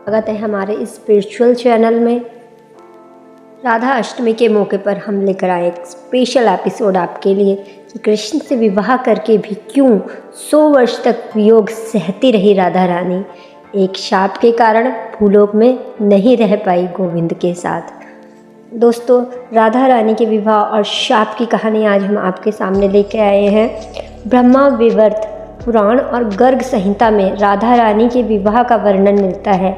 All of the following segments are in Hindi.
स्वागत है हमारे इस स्पिरिचुअल चैनल में। राधा अष्टमी के मौके पर हम लेकर आए एक स्पेशल एपिसोड आपके लिए कि कृष्ण से विवाह करके भी क्यों 100 वर्ष तक वियोग सहती रही राधा रानी। एक शाप के कारण भूलोक में नहीं रह पाई गोविंद के साथ। दोस्तों, राधा रानी के विवाह और शाप की कहानी आज हम आपके सामने लेके आए हैं। ब्रह्मा वैवर्त पुराण और गर्ग संहिता में राधा रानी के विवाह का वर्णन मिलता है।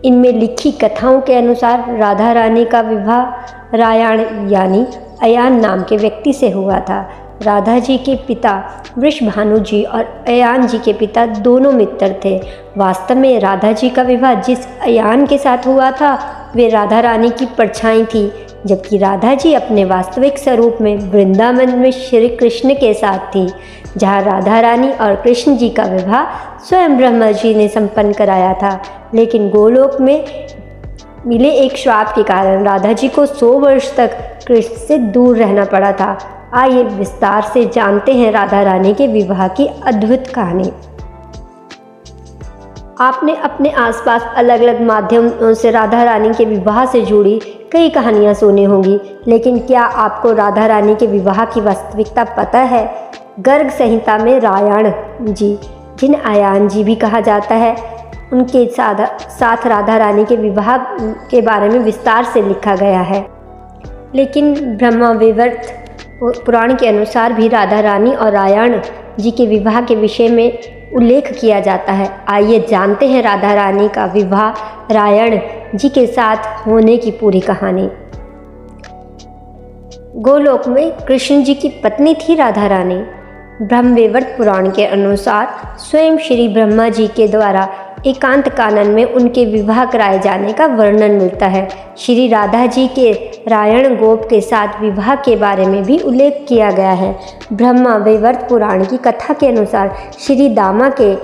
इनमें लिखी कथाओं के अनुसार राधा रानी का विवाह रायण यानी अयान नाम के व्यक्ति से हुआ था। राधा जी के पिता वृषभानु जी और अयान जी के पिता दोनों मित्र थे। वास्तव में राधा जी का विवाह जिस अयान के साथ हुआ था वे राधा रानी की परछाई थी, जबकि राधा जी अपने वास्तविक स्वरूप में वृंदावन में श्री कृष्ण के साथ थी, जहाँ राधा रानी और कृष्ण जी का विवाह स्वयं ब्रह्मा जी ने संपन्न कराया था। लेकिन गोलोक में मिले एक श्राप के कारण राधा जी को 100 वर्ष तक कृष्ण से दूर रहना पड़ा था। आइए विस्तार से जानते हैं राधा रानी के विवाह की अद्भुत कहानी। आपने अपने आसपास अलग अलग माध्यमों से राधा रानी के विवाह से जुड़ी कई कहानियां सुनी होंगी, लेकिन क्या आपको राधा रानी के विवाह की वास्तविकता पता है? गर्ग संहिता में रायण जी, जिन्हें अयान जी भी कहा जाता है, उनके साथ राधा रानी के विवाह के बारे में विस्तार से लिखा गया है। लेकिन ब्रह्मा वैवर्त पुराण के अनुसार भी राधा रानी और रायण जी के विवाह के विषय में उल्लेख किया जाता है। आइए जानते हैं राधा रानी का विवाह रायण जी के साथ होने की पूरी कहानी। गोलोक में कृष्ण जी की पत्नी थी राधा रानी। ब्रह्मवैवर्त पुराण के अनुसार स्वयं श्री ब्रह्मा जी के द्वारा एकांत कानन में उनके विवाह कराए जाने का वर्णन मिलता है। श्री राधा जी के रायण गोप के साथ विवाह के बारे में भी उल्लेख किया गया है। ब्रह्मा वैवर्त पुराण की कथा के अनुसार श्री दामा के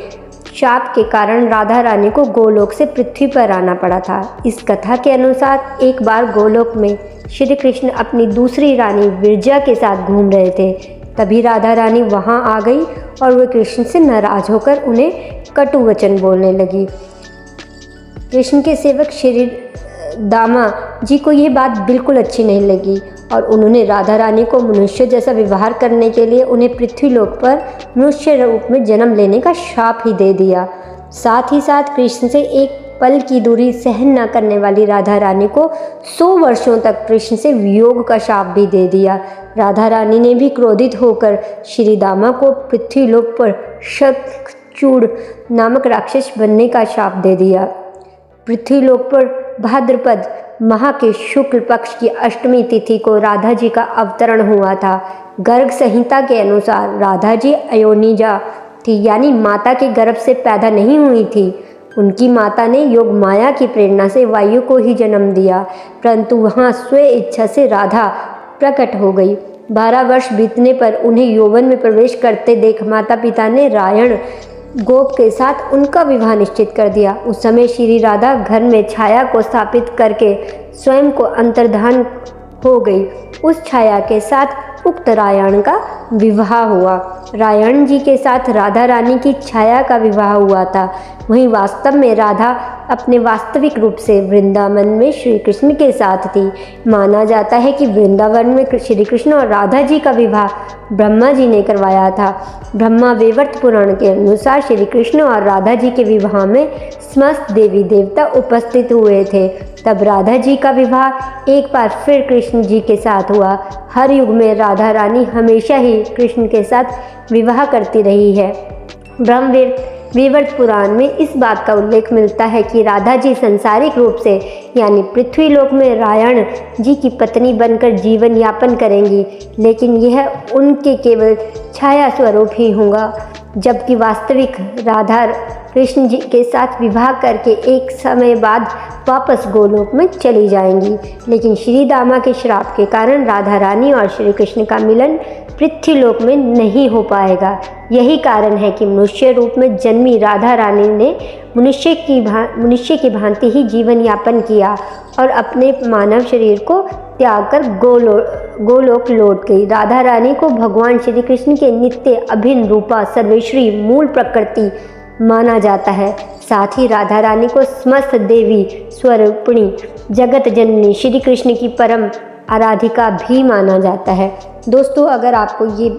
शाप के कारण राधा रानी को गोलोक से पृथ्वी पर आना पड़ा था। इस कथा के अनुसार एक बार गोलोक में श्री कृष्ण अपनी दूसरी रानी विरजा के साथ घूम रहे थे। तभी राधा रानी वहां आ गई और वे कृष्ण से नाराज होकर उन्हें कटु वचन बोलने लगी। कृष्ण के सेवक श्री दामा जी को यह बात बिल्कुल अच्छी नहीं लगी और उन्होंने राधा रानी को मनुष्य जैसा व्यवहार करने के लिए उन्हें पृथ्वीलोक पर मनुष्य रूप में जन्म लेने का शाप ही दे दिया। साथ ही साथ कृष्ण से एक पल की दूरी सहन न करने वाली राधा रानी को 100 वर्षों तक कृष्ण से वियोग का शाप भी दे दिया। राधा रानी ने भी क्रोधित होकर श्री दामा को पृथ्वीलोक पर शतचूड़ नामक राक्षस बनने का शाप दे दिया। पृथ्वीलोक पर भाद्रपद माह के शुक्ल पक्ष की अष्टमी तिथि को राधा जी का अवतरण हुआ था। गर्ग संहिता के अनुसार राधा जी अयोनिजा थी, यानी माता के गर्भ से पैदा नहीं हुई थी। उनकी माता ने योग माया की प्रेरणा से वायु को ही जन्म दिया, परंतु वहाँ स्वे इच्छा से राधा प्रकट हो गई। 12 वर्ष बीतने पर उन्हें यौवन में प्रवेश करते देख माता पिता ने रायण गोप के साथ उनका विवाह निश्चित कर दिया। उस समय श्री राधा घर में छाया को स्थापित करके स्वयं को अंतर्धान हो गई। उस छाया के साथ उक्त रायण का विवाह हुआ। रायण जी के साथ राधा रानी की छाया का विवाह हुआ था। वहीं वास्तव में राधा अपने वास्तविक रूप से वृंदावन में श्री कृष्ण के साथ थी। माना जाता है कि वृंदावन में श्री कृष्ण और राधा जी का विवाह ब्रह्मा जी ने करवाया था। ब्रह्मा वैवर्त पुराण के अनुसार श्री कृष्ण और राधा जी के विवाह में समस्त देवी देवता उपस्थित हुए थे। तब राधा जी का विवाह एक बार फिर कृष्ण जी के साथ हुआ। हर युग में राधा रानी हमेशा ही कृष्ण के साथ विवाह करती रही है। ब्रह्मवैवर्त पुराण में इस बात का उल्लेख मिलता है कि राधा जी सांसारिक रूप से यानी पृथ्वीलोक में रायण जी की पत्नी बनकर जीवन यापन करेंगी, लेकिन यह उनके केवल छाया स्वरूप ही होगा, जबकि वास्तविक राधा कृष्ण जी के साथ विवाह करके एक समय बाद वापस गोलोक में चली जाएंगी। लेकिन श्री दामा के श्राप के कारण राधा रानी और श्री कृष्ण का मिलन पृथ्वीलोक में नहीं हो पाएगा। यही कारण है कि मनुष्य रूप में जन्मी राधा रानी ने मनुष्य की भांति ही जीवन यापन किया और अपने मानव शरीर को त्याग कर गोलोक लौट गई। राधा रानी को भगवान श्री कृष्ण के नित्य अभिन्न रूपा सर्वेश्वरी मूल प्रकृति माना जाता है। साथ ही राधा रानी को समस्त देवी स्वरूपिणी जगत जननी श्री कृष्ण की परम आराधिका भी माना जाता है। दोस्तों, अगर आपको ये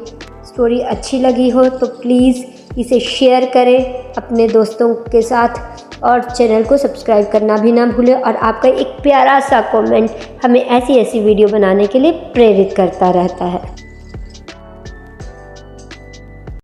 स्टोरी अच्छी लगी हो तो प्लीज़ इसे शेयर करें अपने दोस्तों के साथ और चैनल को सब्सक्राइब करना भी ना भूलें। और आपका एक प्यारा सा कमेंट हमें ऐसी वीडियो बनाने के लिए प्रेरित करता रहता है।